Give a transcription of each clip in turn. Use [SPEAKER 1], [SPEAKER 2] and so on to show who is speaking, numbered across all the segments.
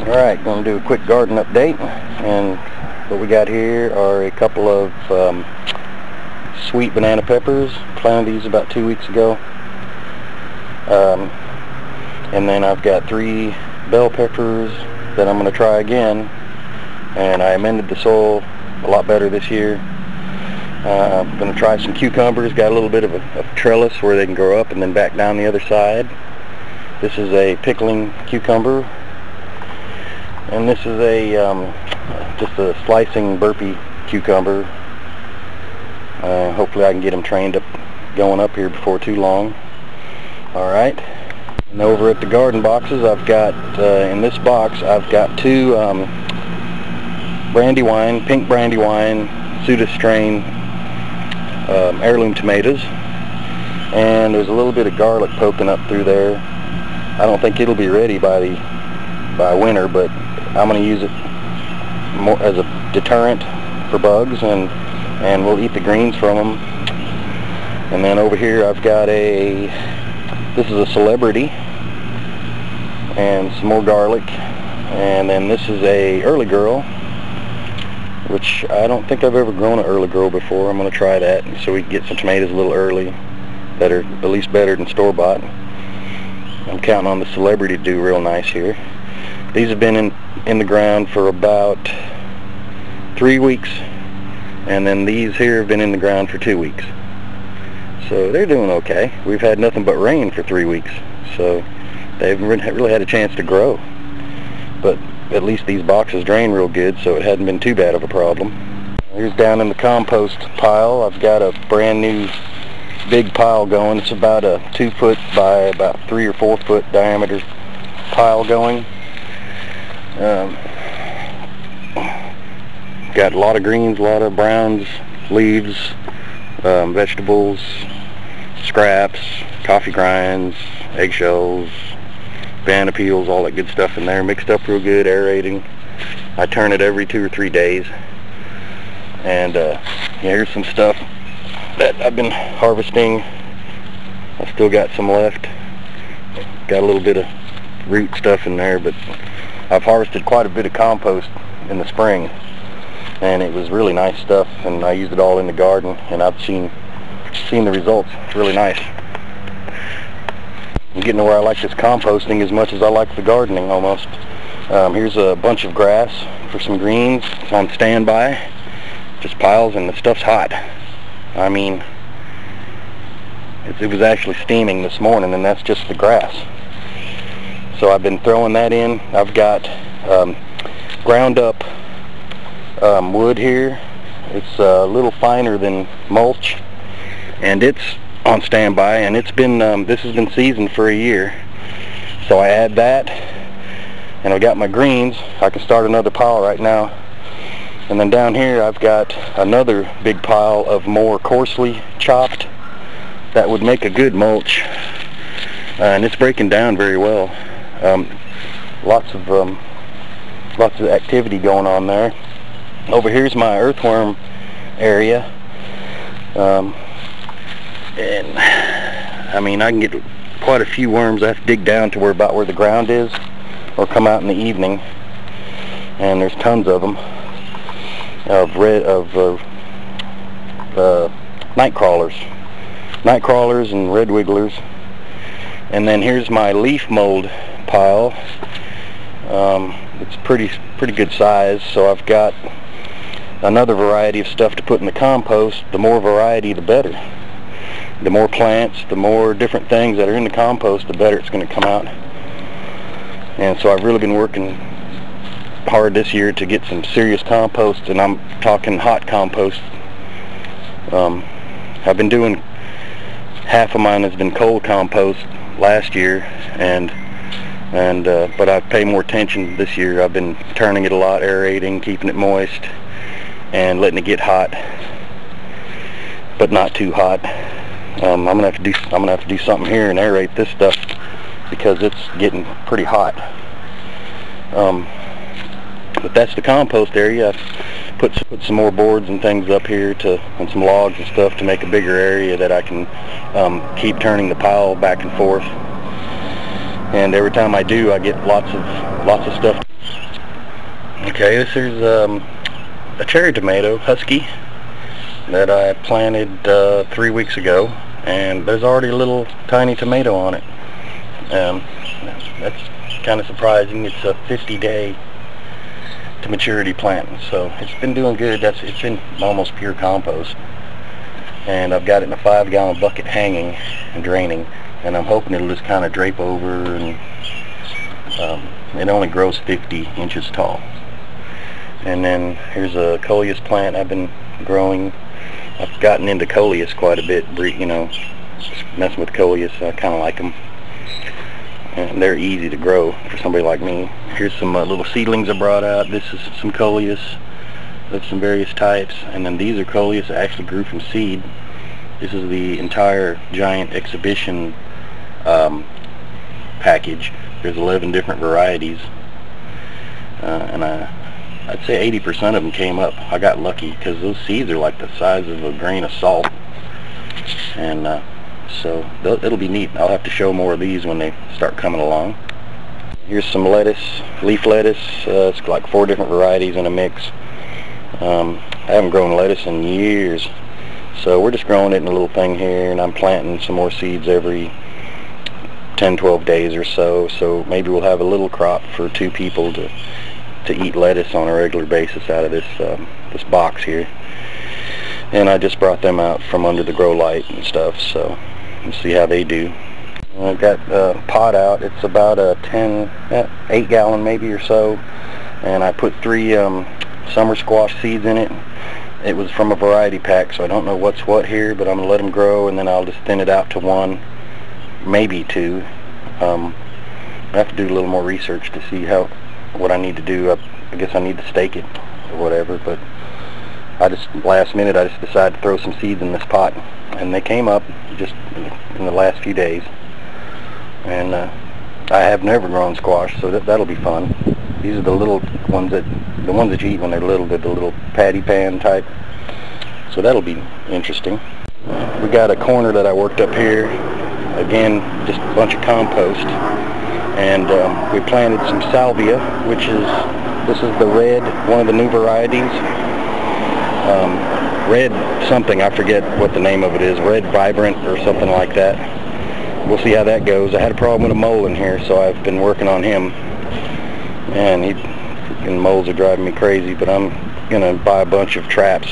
[SPEAKER 1] Alright, going to do a quick garden update, and what we got here are a couple of sweet banana peppers. Planted these about 2 weeks ago. And then I've got 3 bell peppers that I'm going to try again, and I amended the soil a lot better this year. I'm going to try some cucumbers. Got a little bit of a trellis where they can grow up and then back down the other side. This is a pickling cucumber. And this is a just a slicing burpee cucumber. Hopefully I can get them trained up going up here before too long. Alright, and over at the garden boxes I've got, in this box I've got 2 Brandywine, pink Brandywine, Pseudo strain heirloom tomatoes. And there's a little bit of garlic poking up through there. I don't think it'll be ready by winter, but I'm going to use it more as a deterrent for bugs, and we'll eat the greens from them. And then over here I've got this is a celebrity, and some more garlic. And then this is a early girl, which I don't think I've ever grown an early girl before. I'm going to try that so we can get some tomatoes a little early that are at least better than store-bought. I'm counting on the celebrity to do real nice here. These have been in the ground for about 3 weeks, and then these here have been in the ground for 2 weeks. So they're doing okay. We've had nothing but rain for 3 weeks, so they haven't really had a chance to grow. But at least these boxes drain real good, so it hadn't been too bad of a problem. Here's down in the compost pile. I've got a brand new big pile going. It's about a 2 foot by about 3 or 4 foot diameter pile going. Got a lot of greens, a lot of browns, leaves, vegetables, scraps, coffee grinds, eggshells, banana peels, all that good stuff in there, mixed up real good, aerating. I turn it every 2 or 3 days. And yeah, here's some stuff that I've been harvesting. I still got some left. Got a little bit of root stuff in there, but I've harvested quite a bit of compost in the spring, and it was really nice stuff, and I used it all in the garden, and I've seen the results. It's really nice. I'm getting to where I like this composting as much as I like the gardening almost. Here's a bunch of grass for some greens. It's on standby, just piles, and the stuff's hot. I mean, it was actually steaming this morning, and that's just the grass. So I've been throwing that in. I've got ground up wood here. It's a little finer than mulch, and it's on standby, and it's been this has been seasoned for a year. So I add that, and I got my greens. I can start another pile right now. And then down here I've got another big pile of more coarsely chopped that would make a good mulch, and it's breaking down very well. Lots of activity going on there. Over here's my earthworm area, and I mean, I can get quite a few worms. I have to dig down to about where the ground is, or come out in the evening, and there's tons of them, night crawlers and red wigglers. And then here's my leaf mold pile. It's pretty good size, so I've got another variety of stuff to put in the compost. The more variety, the better. The more plants, the more different things that are in the compost, the better it's going to come out. And so I've really been working hard this year to get some serious compost, and I'm talking hot compost. I've been doing, half of mine has been cold compost last year, but I pay more attention this year. I've been turning it a lot, aerating, keeping it moist, and letting it get hot, but not too hot. I'm gonna have to do something here and aerate this stuff, because it's getting pretty hot. But that's the compost area. I've put some more boards and things up here and some logs and stuff to make a bigger area that I can keep turning the pile back and forth. and every time I do, I get lots of stuff. Okay, this is a cherry tomato, husky, that I planted 3 weeks ago, and there's already a little tiny tomato on it. That's kind of surprising. It's a 50-day to maturity plant, so it's been doing good. It's been almost pure compost, and I've got it in a 5-gallon bucket hanging and draining, and I'm hoping it'll just kind of drape over, and it only grows 50 inches tall. And then here's a coleus plant I've been growing. I've gotten into coleus quite a bit, you know, messing with coleus. I kind of like them, and they're easy to grow for somebody like me. Here's some little seedlings I brought out. This is some coleus of some various types, and then these are coleus that actually grew from seed. This is the entire giant exhibition package. There's 11 different varieties, and I'd say 80% of them came up. I got lucky because those seeds are like the size of a grain of salt, and so it'll be neat. I'll have to show more of these when they start coming along. Here's some lettuce, leaf lettuce. It's like 4 different varieties in a mix. I haven't grown lettuce in years, so we're just growing it in a little thing here, and I'm planting some more seeds every 10-12 days or so. So maybe we'll have a little crop for 2 people to eat lettuce on a regular basis out of this box here. And I just brought them out from under the grow light and stuff, so we'll see how they do. I've got a pot out. It's about a 8-gallon maybe or so, and I put 3 summer squash seeds in it. It was from a variety pack, so I don't know what's what here, but I'm gonna let them grow, and then I'll just thin it out to 1, maybe 2. I have to do a little more research to see what I need to do. I guess I need to stake it or whatever, but last minute I just decided to throw some seeds in this pot, and they came up just in the last few days. And I have never grown squash, so that'll be fun. These are the little ones the ones that you eat when they're little. They're the little patty pan type, so that'll be interesting. We got a corner that I worked up here, again just a bunch of compost, and we planted some salvia, this is the red, one of the new varieties. Red something, I forget what the name of it is, Red Vibrant or something like that. We'll see how that goes. I had a problem with a mole in here, so I've been working on him, and freaking moles are driving me crazy, but I'm gonna buy a bunch of traps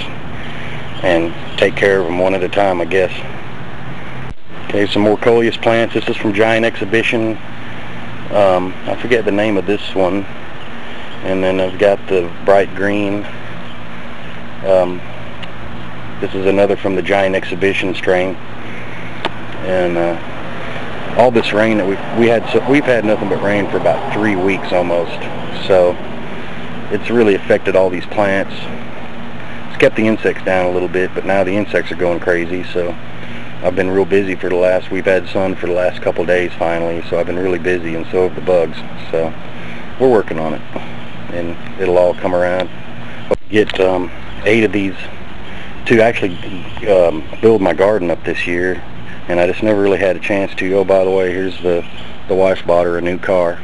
[SPEAKER 1] and take care of them one at a time, I guess. Okay, some more coleus plants. This is from Giant Exhibition. I forget the name of this one. And then I've got the bright green. This is another from the Giant Exhibition strain. And all this rain that we've had nothing but rain for about 3 weeks almost. So it's really affected all these plants. It's kept the insects down a little bit, but now the insects are going crazy. So I've been real busy we've had sun for the last couple days finally, so I've been really busy, and so have the bugs. So we're working on it, and it'll all come around. Get 8 of these to actually build my garden up this year, and I just never really had a chance to. Oh, by the way, here's the wife bought her a new car,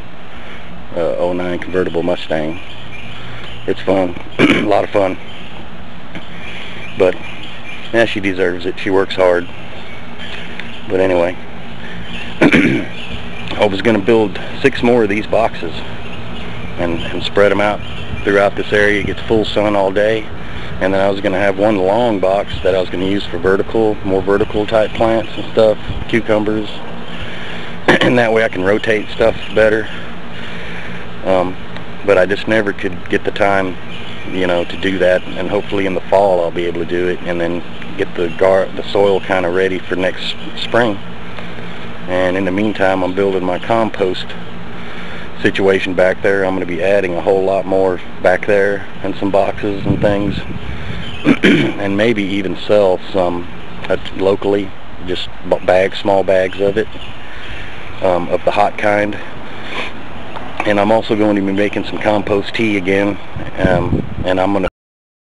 [SPEAKER 1] 09 convertible Mustang. It's fun, a lot of fun, but yeah, she deserves it. She works hard. But anyway, I was going to build 6 more of these boxes and spread them out throughout this area. It gets full sun all day, and then I was going to have one long box that I was going to use for more vertical type plants and stuff, cucumbers, and that way I can rotate stuff better. But I just never could get the time, to do that, and hopefully in the fall I'll be able to do it, and then get the soil kind of ready for next spring. And in the meantime, I'm building my compost situation back there. I'm going to be adding a whole lot more back there, and some boxes and things, and maybe even sell some locally, just small bags of it, of the hot kind. And I'm also going to be making some compost tea again, and I'm going to